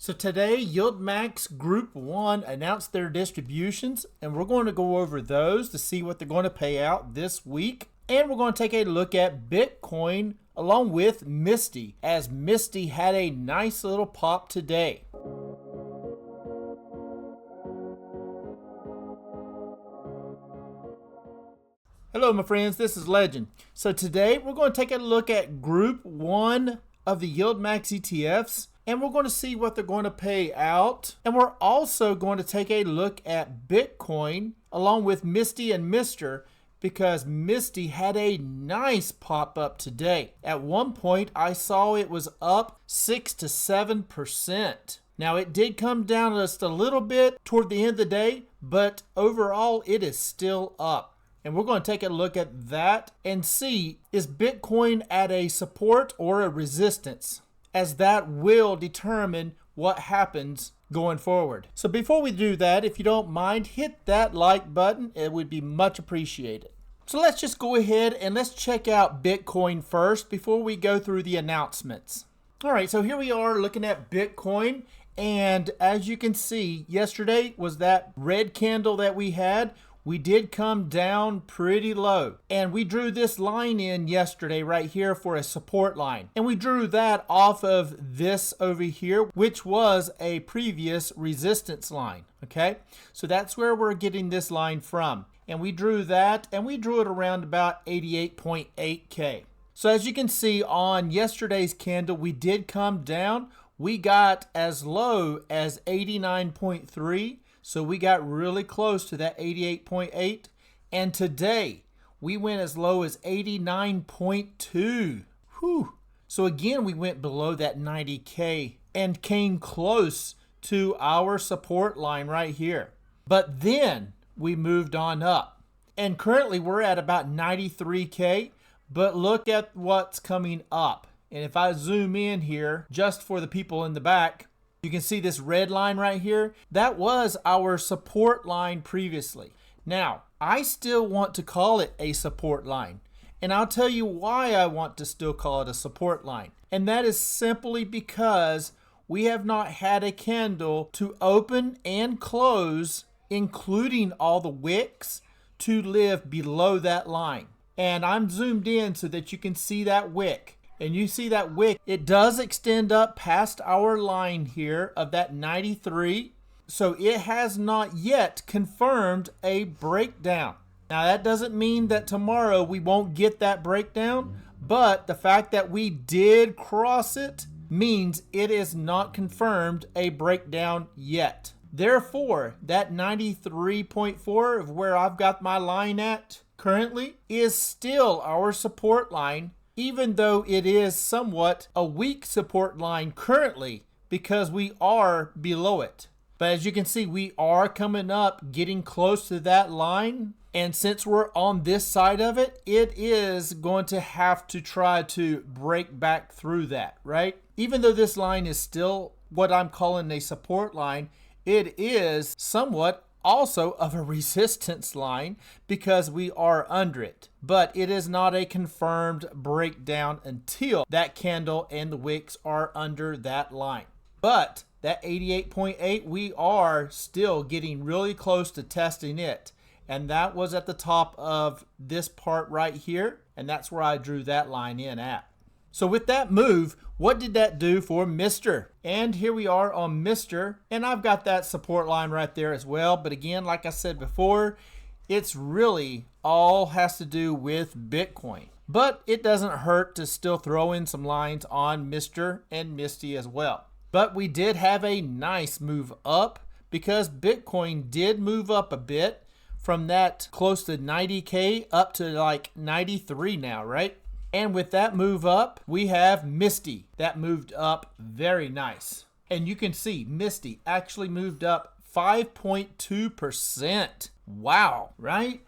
So today, YieldMax Group 1 announced their distributions, and we're going to go over those to see what they're going to pay out this week. And we're going to take a look at Bitcoin along with MSTY, as MSTY had a nice little pop today. Hello my friends, this is Legend. So today we're going to take a look at Group 1 of the YieldMax ETFs, and we're going to see what they're going to pay out. And we're also going to take a look at Bitcoin along with MSTY and MSTR, because MSTY had a nice pop up today. At one point I saw it was up 6 to 7%. Now it did come down just a little bit toward the end of the day, but overall it is still up. And we're going to take a look at that and see, is Bitcoin at a support or a resistance, as that will determine what happens going forward. So before we do that, if you don't mind, hit that like button. It would be much appreciated. So let's just go ahead and let's check out Bitcoin first before we go through the announcements. All right, so here we are looking at Bitcoin. And as you can see, yesterday was that red candle that we had. We did come down pretty low, and we drew this line in yesterday right here for a support line, and we drew that off of this over here, which was a previous resistance line. Okay, so that's where we're getting this line from, and we drew that, and we drew it around about 88.8K. So as you can see on yesterday's candle, we did come down. We got as low as 89.3. So we got really close to that 88.8. And today we went as low as 89.2. Whew. So again, we went below that 90K and came close to our support line right here. But then we moved on up. And currently we're at about 93K. But look at what's coming up. And if I zoom in here, just for the people in the back, you can see this red line right here. That was our support line previously. Now, I still want to call it a support line. And I'll tell you why I want to still call it a support line. And that is simply because we have not had a candle to open and close, including all the wicks, to live below that line. And I'm zoomed in so that you can see that wick. And you see that wick, it does extend up past our line here of that 93. So it has not yet confirmed a breakdown. Now that doesn't mean that tomorrow we won't get that breakdown, but the fact that we did cross it means it is not confirmed a breakdown yet. Therefore, that 93.4 of where I've got my line at currently is still our support line, even though it is somewhat a weak support line currently because we are below it. But as you can see, we are coming up, getting close to that line. And since we're on this side of it, it is going to have to try to break back through that, right? Even though this line is still what I'm calling a support line, it is somewhat also of a resistance line because we are under it. But it is not a confirmed breakdown until that candle and the wicks are under that line. But that 88.8, we are still getting really close to testing it. And that was at the top of this part right here. And that's where I drew that line in at. So with that move, what did that do for MSTR? And here we are on MSTR, and I've got that support line right there as well. But again, like I said before, it's really all has to do with Bitcoin. But it doesn't hurt to still throw in some lines on MSTR and MSTY as well. But we did have a nice move up because Bitcoin did move up a bit from that close to 90K up to like 93 now, right? And with that move up, we have MSTY. That moved up very nice. And you can see MSTY actually moved up 5.2%. Wow, right?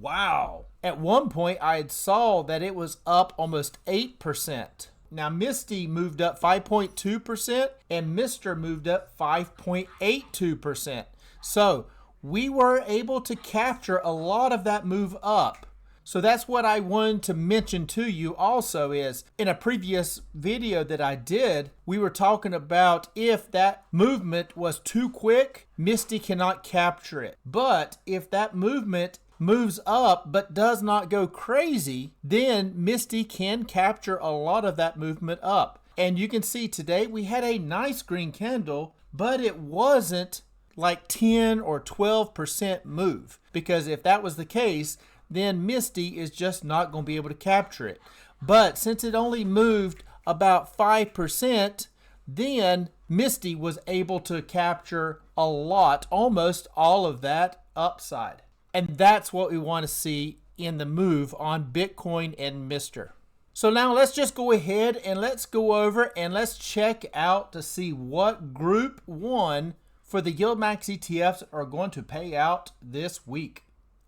Wow. At one point, I had saw that it was up almost 8%. Now, MSTY moved up 5.2% and MSTR moved up 5.82%. So we were able to capture a lot of that move up. So that's what I wanted to mention to you also is in a previous video that I did, we were talking about if that movement was too quick, MSTY cannot capture it. But if that movement moves up but does not go crazy, then MSTY can capture a lot of that movement up. And you can see today we had a nice green candle, but it wasn't like 10 or 12% move, because if that was the case, then MSTY is just not going to be able to capture it. But since it only moved about 5%, then MSTY was able to capture a lot, almost all of that upside. And that's what we want to see in the move on Bitcoin and MSTR. So now let's just go ahead and let's go over and let's check out to see what Group 1 for the YieldMax ETFs are going to pay out this week.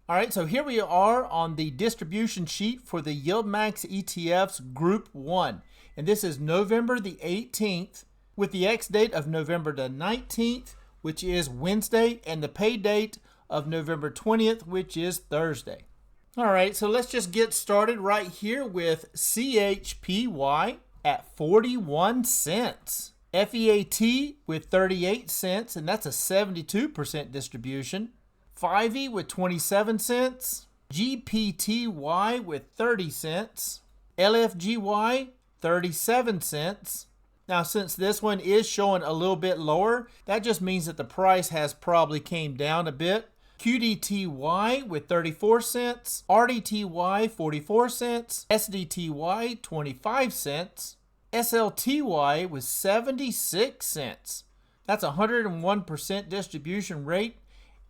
All right, so here we are on the distribution sheet for the YieldMax ETFs Group 1. And this is November the 18th with the X date of November the 19th, which is Wednesday, and the pay date of November 20th, which is Thursday. All right, so let's just get started right here with CHPY at 41 cents. FEAT with 38 cents, and that's a 72% distribution. 5E with 27 cents. GPTY with 30 cents. LFGY 37 cents. Now, since this one is showing a little bit lower, that just means that the price has probably came down a bit. QDTY with 34 cents, RDTY 44 cents, SDTY 25 cents, SLTY with 76 cents. That's a 101% distribution rate.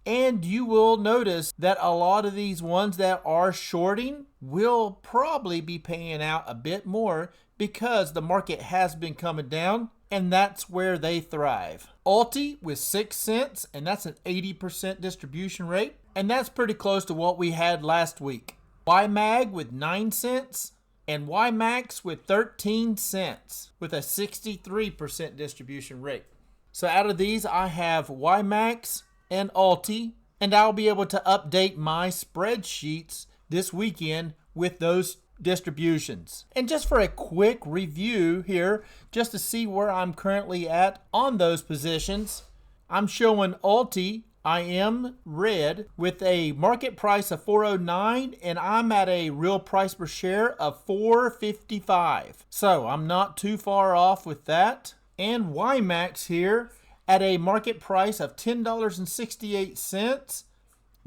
And you will notice that a lot of these ones that are shorting will probably be paying out a bit more because the market has been coming down, and that's where they thrive. ULTY with 6 cents, and that's an 80% distribution rate, and that's pretty close to what we had last week. YMAG with 9 cents, and YMAX with 13 cents, with a 63% distribution rate. So out of these, I have YMAX and ULTY, and I'll be able to update my spreadsheets this weekend with those distributions. And just for a quick review here, just to see where I'm currently at on those positions, I'm showing ULTY, I am red with a market price of 409, and I'm at a real price per share of 455. So I'm not too far off with that. And YMAX here at a market price of $10.68.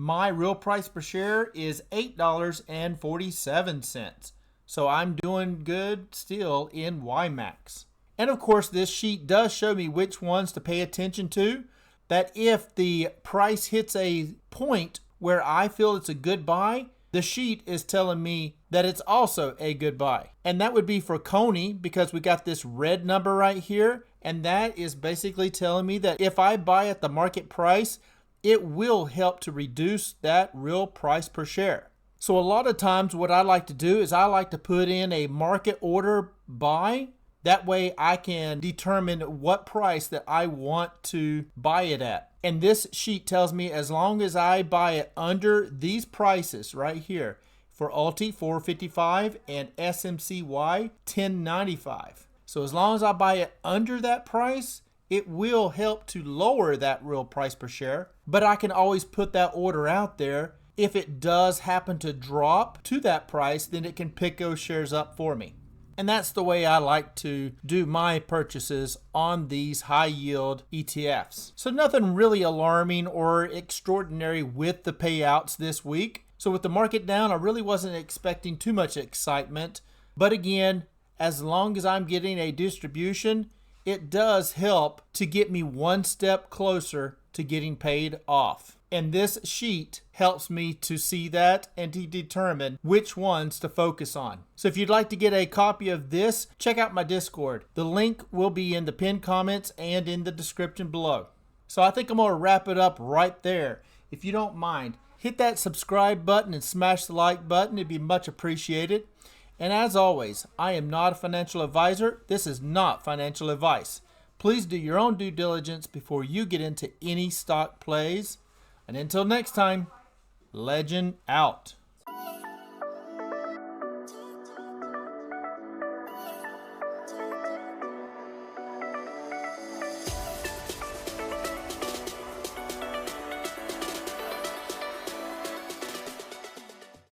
My real price per share is $8.47. So I'm doing good still in YMAX. And of course, this sheet does show me which ones to pay attention to. That if the price hits a point where I feel it's a good buy, the sheet is telling me that it's also a good buy. And that would be for CONY, because we got this red number right here. And that is basically telling me that if I buy at the market price, it will help to reduce that real price per share. So a lot of times what I like to do is I like to put in a market order buy. That way I can determine what price that I want to buy it at. And this sheet tells me as long as I buy it under these prices right here, for ULTY 455 and SMCY 1095. So as long as I buy it under that price, it will help to lower that real price per share. But I can always put that order out there. If it does happen to drop to that price, then it can pick those shares up for me. And that's the way I like to do my purchases on these high yield ETFs. So nothing really alarming or extraordinary with the payouts this week. So with the market down, I really wasn't expecting too much excitement. But again, as long as I'm getting a distribution, it does help to get me one step closer to getting paid off. And this sheet helps me to see that and to determine which ones to focus on. So if you'd like to get a copy of this, check out my Discord. The link will be in the pinned comments and in the description below. So I think I'm going to wrap it up right there. If you don't mind, hit that subscribe button and smash the like button. It'd be much appreciated. And as always, I am not a financial advisor. This is not financial advice. Please do your own due diligence before you get into any stock plays. And until next time, Legend out.